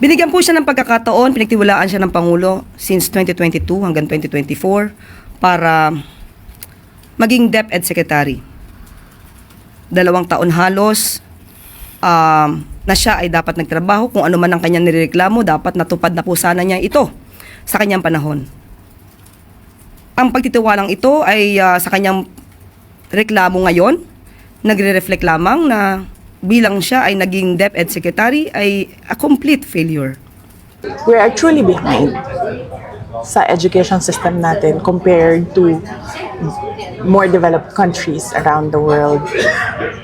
Binigyan po siya ng pagkakataon, pinagtiwalaan siya ng Pangulo since 2022 hanggang 2024 para maging DepEd Secretary. 2 taon halos na siya ay dapat nagtrabaho. Kung ano man ang kanyang nireklamo, dapat natupad na po sana niya ito sa kanyang panahon. Ang pagtitiwalang ito ay sa kanyang reklamo ngayon, nagre-reflect lamang na bilang siya ay naging DepEd Secretary ay a complete failure. We are truly behind sa education system natin compared to more developed countries around the world.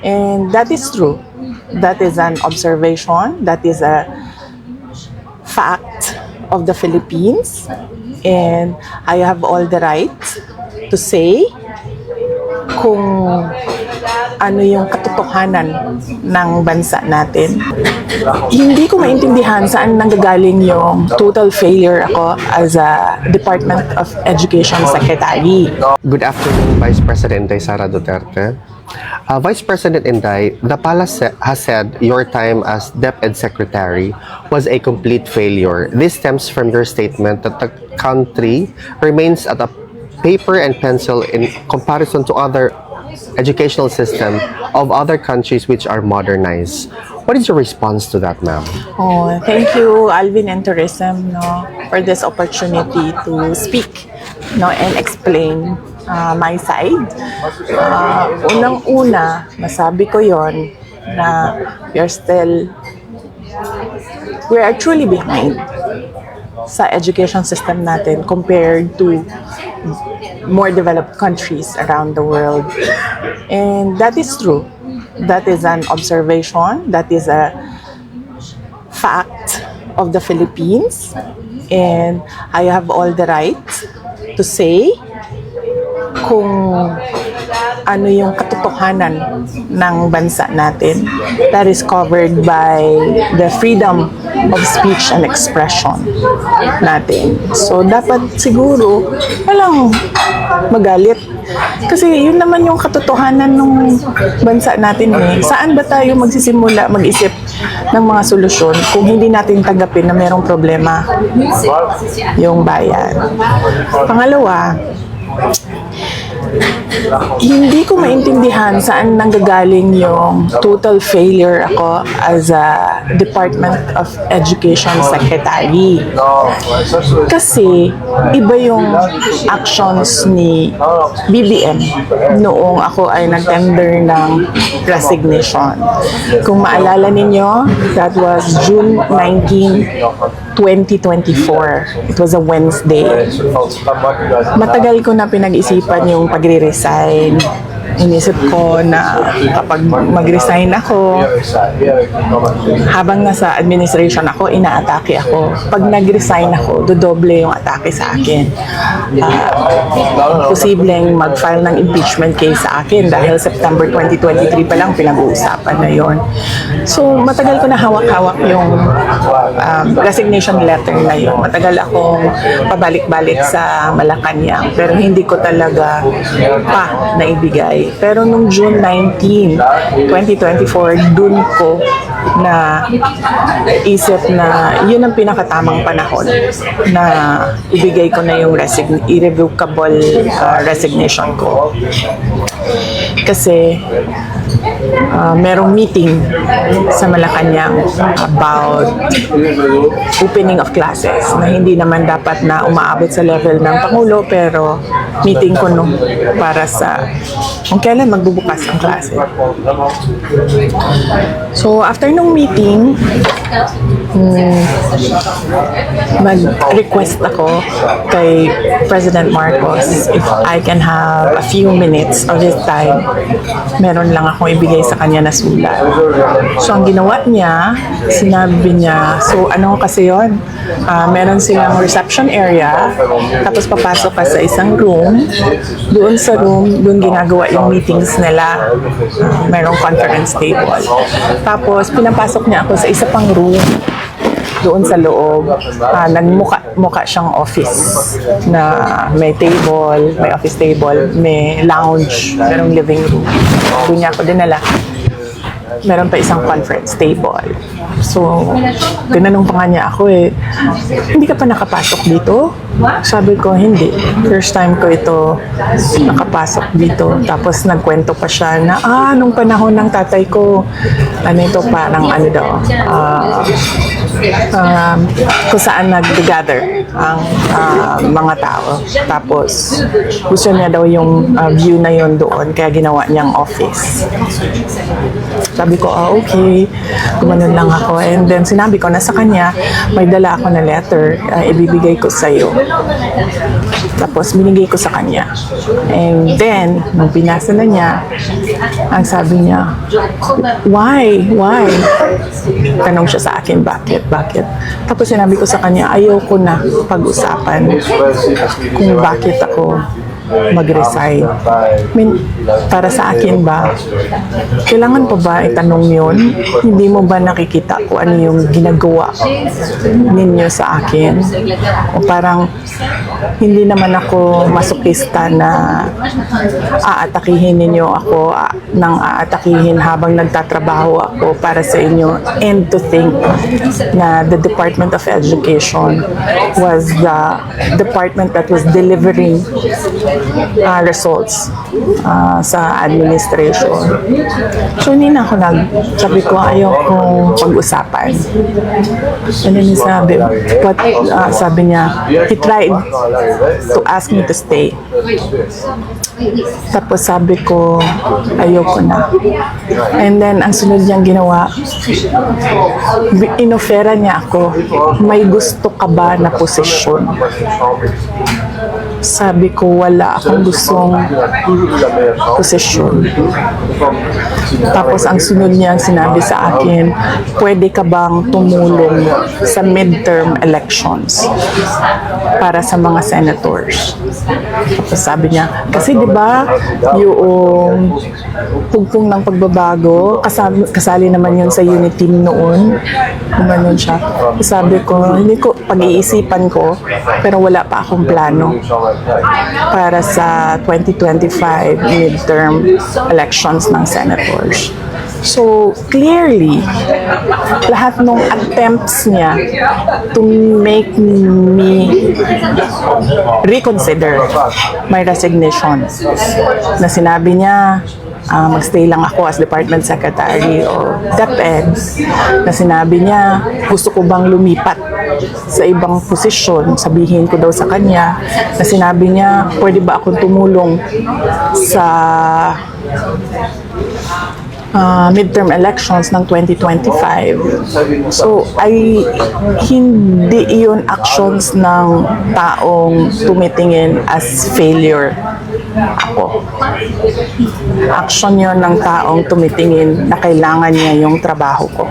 And that is true. That is an observation. That is a fact of the Philippines. And I have all the right to say kung ano yung katotohanan ng bansa natin. Hindi ko maintindihan saan nanggagaling yung total failure ako as a Department of Education Secretary. Good afternoon, Vice President Inday Sara Duterte. Vice President Inday, the palace has said your time as DepEd Secretary was a complete failure. This stems from your statement that the country remains at a paper and pencil in comparison to other educational system of other countries which are modernized. What is your response to that, ma'am? Oh, thank you, Alvin and Tourism, for this opportunity to speak, and explain my side. Unang-una, masabi ko yon na we are truly behind sa education system natin compared to more developed countries around the world. And that is true. That is an observation. That is a fact of the Philippines. And I have all the right to say kung ano yung katotohanan ng bansa natin. That is covered by the freedom of speech and expression natin. So, dapat siguro walang magalit. Kasi yun naman yung katotohanan ng bansa natin eh. Saan ba tayo magsisimula mag-isip ng mga solusyon kung hindi natin tanggapin na mayroong problema yung bayan? Pangalawa, hindi ko maintindihan saan nanggagaling yung total failure ako as a Department of Education Secretary. Kasi iba yung actions ni BBM noong ako ay nag-tender ng resignation. Kung maalala ninyo, that was June 19, 2024. It was a Wednesday. Matagal ko na pinag-isipan yung pagre-resign. Inisip ko na kapag mag-resign ako, habang nasa administration ako, inaatake ako. Pag nag-resign ako, dodoble yung atake sa akin. Posibleng mag-file ng impeachment case sa akin dahil September 2023 pa lang pinag-uusapan na yon. So, matagal ko na hawak-hawak yung resignation letter na yun. Matagal akong pabalik-balik sa Malacanang, pero hindi ko talaga pa naibigay. Pero nung June 19, 2024, dun ko na isip na yun ang pinakatamang panahon na ibigay ko na yung irrevocable resignation ko. Kasi merong meeting sa Malacanang about opening of classes na hindi naman dapat na umaabot sa level ng Pangulo, pero meeting ko nung para sa kung kailan magbubukas ang klase. So, after nung meeting, mag-request ako kay President Marcos if I can have a few minutes of his time. Meron lang akong ibigay sa kanya na sulat. So, ang ginawa niya, sinabi niya, so ano kasi yon? Meron silang reception area, tapos papasok ka sa isang room. Doon sa room, doon ginagawa yung meetings nila. Merong conference table. Tapos, pinapasok niya ako sa isa pang room. Doon sa loob, nagmukha siyang office na may table, may office table, may lounge, merong living room. Doon niya ako dinala. Meron pa isang conference table. So, tinanong pa nga niya ako hindi ka pa nakapasok dito? Sabi ko, hindi. First time ko ito nakapasok dito. Tapos nagkwento pa siya na, nung panahon ng tatay ko, ito parang kung saan nag-gather ang mga tao. Tapos, gusto niya daw yung view na yon doon, kaya ginawa niyang office. Sabi ko, okay. Gumanon lang ako. And then, sinabi ko na sa kanya, may dala ako na letter, ibibigay ko sa'yo. Tapos, binigay ko sa kanya. And then, nung pinasa na niya, ang sabi niya, why? Why? Tanong siya sa akin, bakit? Bakit? Tapos, sinabi ko sa kanya, ayoko na pag-usapan kung bakit ako mag-resign. I mean, para sa akin ba, kailangan pa ba itanong yun? Hindi mo ba nakikita kung ano yung ginagawa ninyo sa akin? O parang, hindi naman ako masokista na aatakihin ninyo ako nang aatakihin habang nagtatrabaho ako para sa inyo, and to think na the Department of Education was the department that was delivering results sa administration. So, hindi na ako sabi ko, ayokong pag-usapan. And then sabi niya, he tried to ask me to stay. Tapos sabi ko, ayoko na. And then, ang sunod niyang ginawa, inofera niya ako, may gusto ka ba na posisyon? Sabi ko, wala akong gustong posisyon. Tapos ang sunod niya sinabi sa akin, pwede ka bang tumulong sa midterm elections para sa mga senators? Tapos sabi niya, kasi di ba yung pugpong ng pagbabago, kasali naman yun sa unit team noon. Gumanon siya. Sabi ko, hindi ko, pag-iisipan ko, pero wala pa akong plano para sa 2025 midterm elections ng senators. So, clearly, lahat ng attempts niya to make me reconsider my resignation, na sinabi niya, magstay lang ako as Department Secretary o DepEd, na sinabi niya, gusto ko bang lumipat sa ibang posisyon, sabihin ko daw sa kanya, na sinabi niya, pwede ba akong tumulong sa midterm elections ng 2025. So, hindi iyon actions ng taong tumitingin as failure ako. Action yon ng taong tumitingin na kailangan niya yung trabaho ko.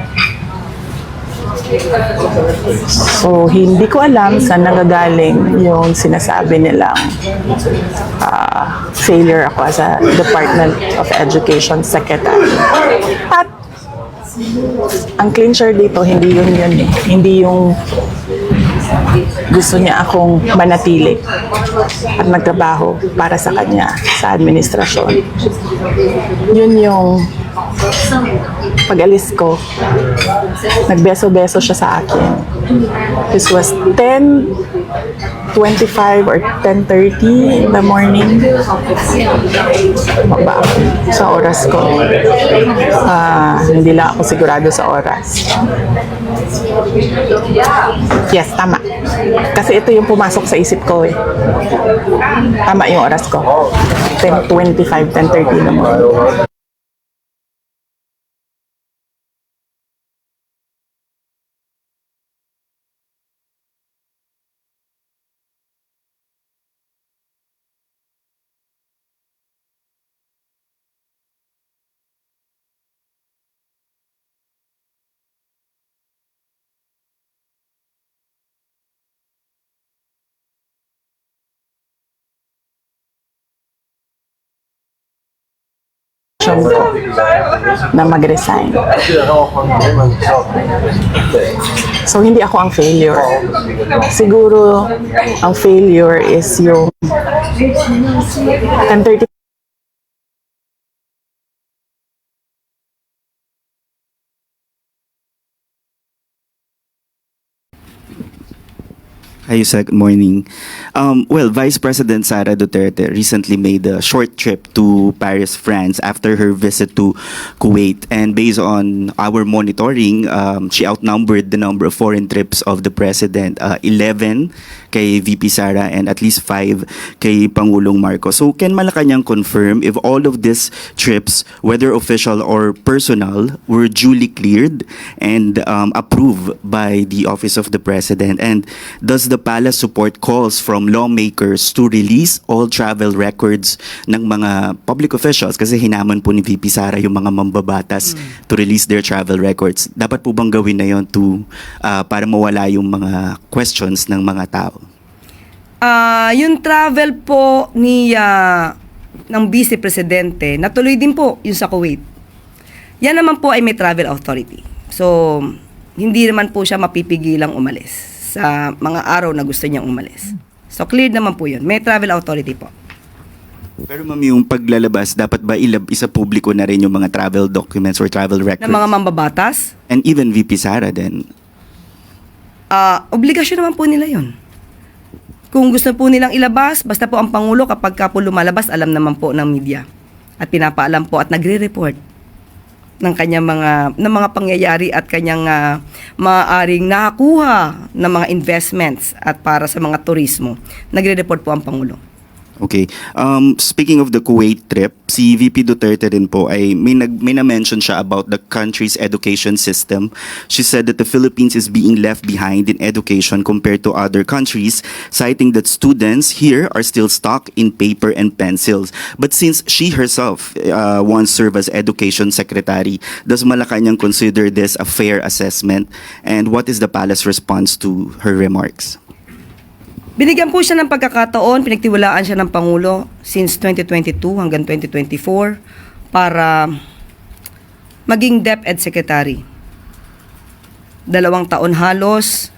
So, hindi ko alam saan nagagaling yung sinasabi nilang failure ako as a Department of Education Secretary. At ang clincher dito, hindi yun eh. Hindi yung gusto niya akong manatili at magtrabaho para sa kanya sa administrasyon. Yun yung pag-alis ko, nagbeso-beso siya sa akin. This was 10:25 or 10:30 in the morning. Ba sa oras ko. Hindi lang ako sigurado sa oras. Yes, tama. Kasi ito yung pumasok sa isip ko eh. Tama yung oras ko. 10:25, 10:30 in the morning. Ko na mag-resign. So, hindi ako ang failure. Siguro, ang failure is yung 10:30 Hi, Yusek. Good morning. Well, Vice President Sara Duterte recently made a short trip to Paris, France after her visit to Kuwait. And based on our monitoring, she outnumbered the number of foreign trips of the President, 11 kay VP Sara and at least 5 kay Pangulong Marcos. So can Malacanang confirm if all of these trips, whether official or personal, were duly cleared and approved by the Office of the President? And does the palace support calls from lawmakers to release all travel records ng mga public officials? Kasi hinaman po ni VP Sara yung mga mambabatas to release their travel records. Dapat po bang gawin na yun para mawala yung mga questions ng mga tao? Yung travel po ng Vice Presidente, natuloy din po yung sa Kuwait. Yan naman po ay may travel authority. So, hindi naman po siya mapipigilang umalis sa mga araw na gusto niyang umalis. So, cleared naman po yun. May travel authority po. Pero ma'am, yung paglalabas, dapat ba isa publiko na rin yung mga travel documents or travel records? Ng mga mambabatas, And even VP Sara din. obligasyon naman po nila yun. Kung gusto po nilang ilabas, basta po ang Pangulo kapag ka po lumalabas, alam naman po ng media. At pinapaalam po at nagre-report ng kanyang mga pangyayari at kanyang maaaring nakakuha ng mga investments at para sa mga turismo. Nagre-report po ang Pangulo. Okay. Speaking of the Kuwait trip, si VP Duterte rin po ay may na-mention siya about the country's education system. She said that the Philippines is being left behind in education compared to other countries, citing that students here are still stuck in paper and pencils. But since she herself once served as education secretary, does Malacanang consider this a fair assessment? And what is the palace response to her remarks? Binigyan po siya ng pagkakataon, pinagtiwalaan siya ng Pangulo since 2022 hanggang 2024 para maging DepEd Secretary. 2 taon halos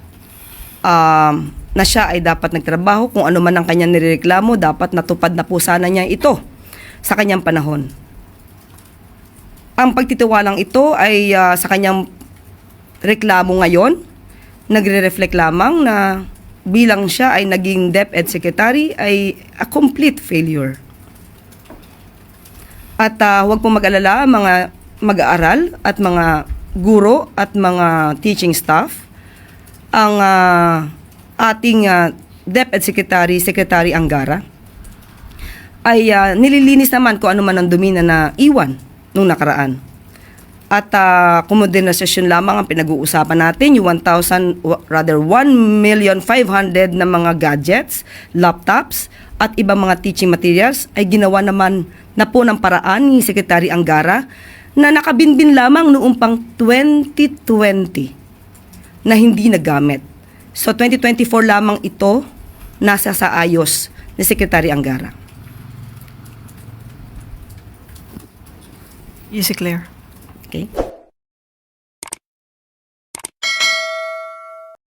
na siya ay dapat nagtrabaho. Kung ano man ang kanyang nireklamo, dapat natupad na po sana niya ito sa kanyang panahon. Ang pagtitiwalang ito ay sa kanyang reklamo ngayon, nagre-reflect lamang na bilang siya ay naging DepEd Secretary ay a complete failure. At huwag po mag-alala mga mag-aaral at mga guro at mga teaching staff. Ang ating DepEd Secretary, Secretary Angara, ay nililinis naman kung ano man ang dumi na iwan nung nakaraan. At kumodernizasyon lamang ang pinag-uusapan natin, yung 1,500,000 na mga gadgets, laptops, at ibang mga teaching materials ay ginawa naman na po ng paraan ni Secretary Angara na nakabinbin lamang noong pang 2020 na hindi nagamit. So 2024 lamang ito nasa sa ayos ni Secretary Angara. Yes, Claire. Okay?